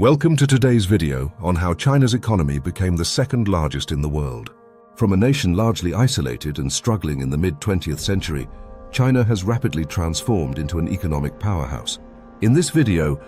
Welcome to today's video on how China's economy became the second largest in the world. From a nation largely isolated and struggling in the mid-20th century, China has rapidly transformed into an economic powerhouse. In this video,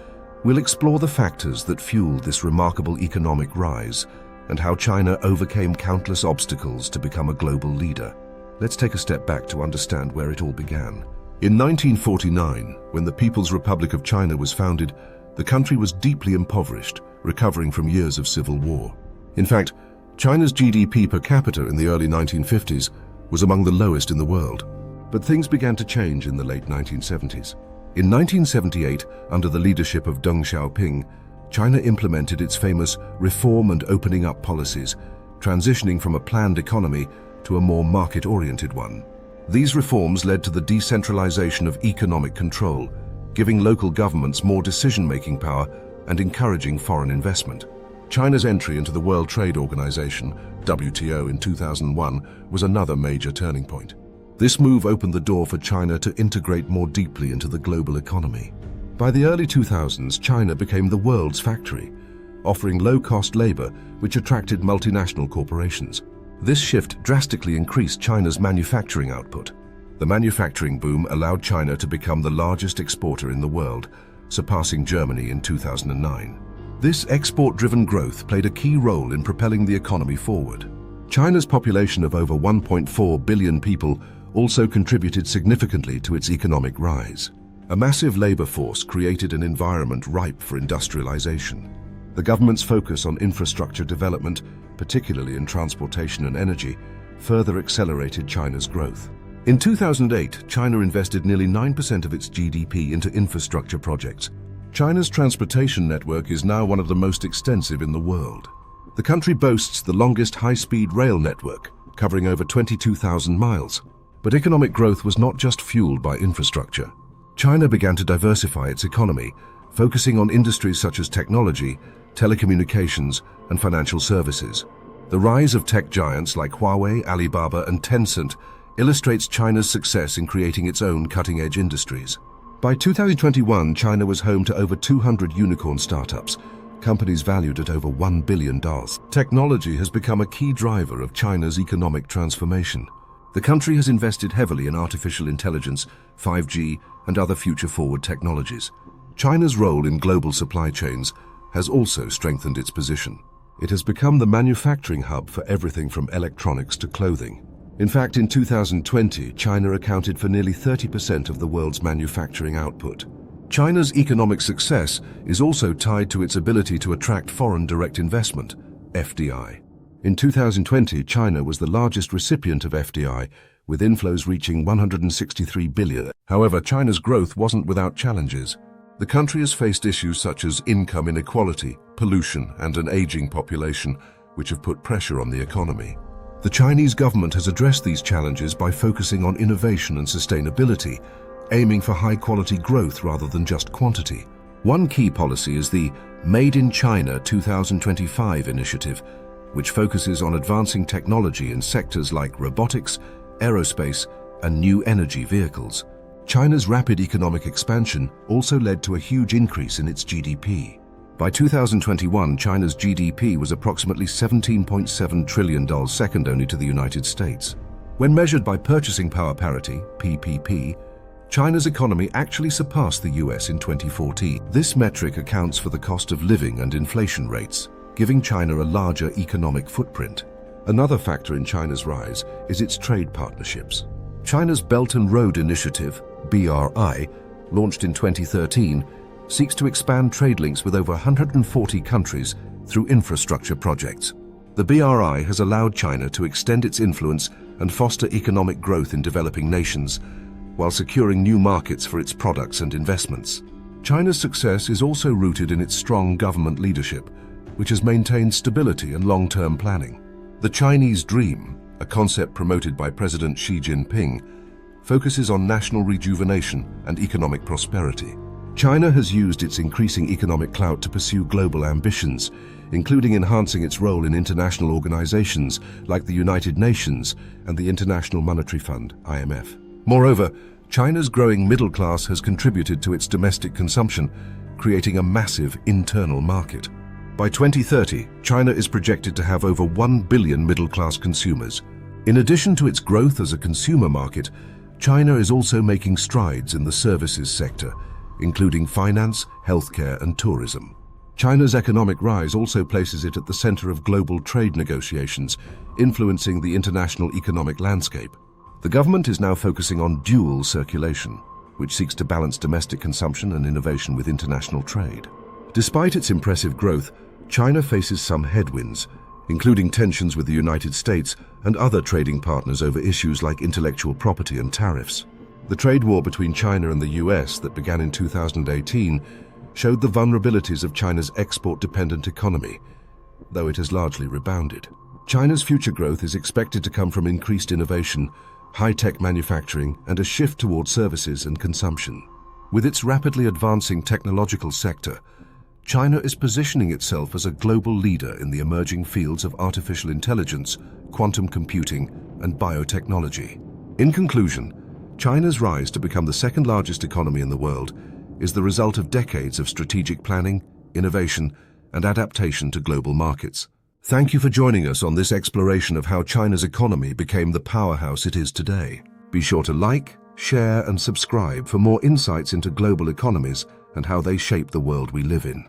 we'll explore the factors that fueled this remarkable economic rise and how China overcame countless obstacles to become a global leader. Let's take a step back to understand where it all began. In 1949, when the People's Republic of China was founded, the country was deeply impoverished, recovering from years of civil war. In fact, China's GDP per capita in the early 1950s was among the lowest in the world. But things began to change in the late 1970s. In 1978, under the leadership of Deng Xiaoping, China implemented its famous reform and opening up policies, transitioning from a planned economy to a more market-oriented one. These reforms led to the decentralization of economic control, giving local governments more decision-making power and encouraging foreign investment. China's entry into the World Trade Organization, WTO, in 2001 was another major turning point. This move opened the door for China to integrate more deeply into the global economy. By the early 2000s, China became the world's factory, offering low-cost labor which attracted multinational corporations. This shift drastically increased China's manufacturing output. The manufacturing boom allowed China to become the largest exporter in the world, surpassing Germany in 2009. This export-driven growth played a key role in propelling the economy forward. China's population of over 1.4 billion people also contributed significantly to its economic rise. A massive labor force created an environment ripe for industrialization. The government's focus on infrastructure development, particularly in transportation and energy, further accelerated China's growth. In 2008, China invested nearly 9% of its GDP into infrastructure projects. China's transportation network is now one of the most extensive in the world. The country boasts the longest high-speed rail network, covering over 22,000 miles. But economic growth was not just fueled by infrastructure. China began to diversify its economy, focusing on industries such as technology, telecommunications, and financial services. The rise of tech giants like Huawei, Alibaba, and Tencent illustrates China's success in creating its own cutting-edge industries. By 2021, China was home to over 200 unicorn startups, companies valued at over $1 billion. Technology has become a key driver of China's economic transformation. The country has invested heavily in artificial intelligence, 5G, and other future-forward technologies. China's role in global supply chains has also strengthened its position. It has become the manufacturing hub for everything from electronics to clothing. In fact, in 2020, China accounted for nearly 30% of the world's manufacturing output. China's economic success is also tied to its ability to attract foreign direct investment, FDI. In 2020, China was the largest recipient of FDI, with inflows reaching $163 billion. However, China's growth wasn't without challenges. The country has faced issues such as income inequality, pollution, and an aging population, which have put pressure on the economy. The Chinese government has addressed these challenges by focusing on innovation and sustainability, aiming for high-quality growth rather than just quantity. One key policy is the Made in China 2025 initiative, which focuses on advancing technology in sectors like robotics, aerospace, and new energy vehicles. China's rapid economic expansion also led to a huge increase in its GDP. By 2021, China's GDP was approximately $17.7 trillion, second only to the United States. When measured by purchasing power parity, PPP, China's economy actually surpassed the US in 2014. This metric accounts for the cost of living and inflation rates, giving China a larger economic footprint. Another factor in China's rise is its trade partnerships. China's Belt and Road Initiative, BRI, launched in 2013, seeks to expand trade links with over 140 countries through infrastructure projects. The BRI has allowed China to extend its influence and foster economic growth in developing nations, while securing new markets for its products and investments. China's success is also rooted in its strong government leadership, which has maintained stability and long-term planning. The Chinese Dream, a concept promoted by President Xi Jinping, focuses on national rejuvenation and economic prosperity. China has used its increasing economic clout to pursue global ambitions, including enhancing its role in international organizations like the United Nations and the International Monetary Fund, IMF. Moreover, China's growing middle class has contributed to its domestic consumption, creating a massive internal market. By 2030, China is projected to have over 1 billion middle-class consumers. In addition to its growth as a consumer market, China is also making strides in the services sector, including finance, healthcare, and tourism. China's economic rise also places it at the center of global trade negotiations, influencing the international economic landscape. The government is now focusing on dual circulation, which seeks to balance domestic consumption and innovation with international trade. Despite its impressive growth, China faces some headwinds, including tensions with the United States and other trading partners over issues like intellectual property and tariffs. The trade war between China and the US that began in 2018 showed the vulnerabilities of China's export-dependent economy, though it has largely rebounded. China's future growth is expected to come from increased innovation, high-tech manufacturing, and a shift toward services and consumption. With its rapidly advancing technological sector, China is positioning itself as a global leader in the emerging fields of artificial intelligence, quantum computing, and biotechnology. In conclusion, China's rise to become the second-largest economy in the world is the result of decades of strategic planning, innovation, and adaptation to global markets. Thank you for joining us on this exploration of how China's economy became the powerhouse it is today. Be sure to like, share, and subscribe for more insights into global economies and how they shape the world we live in.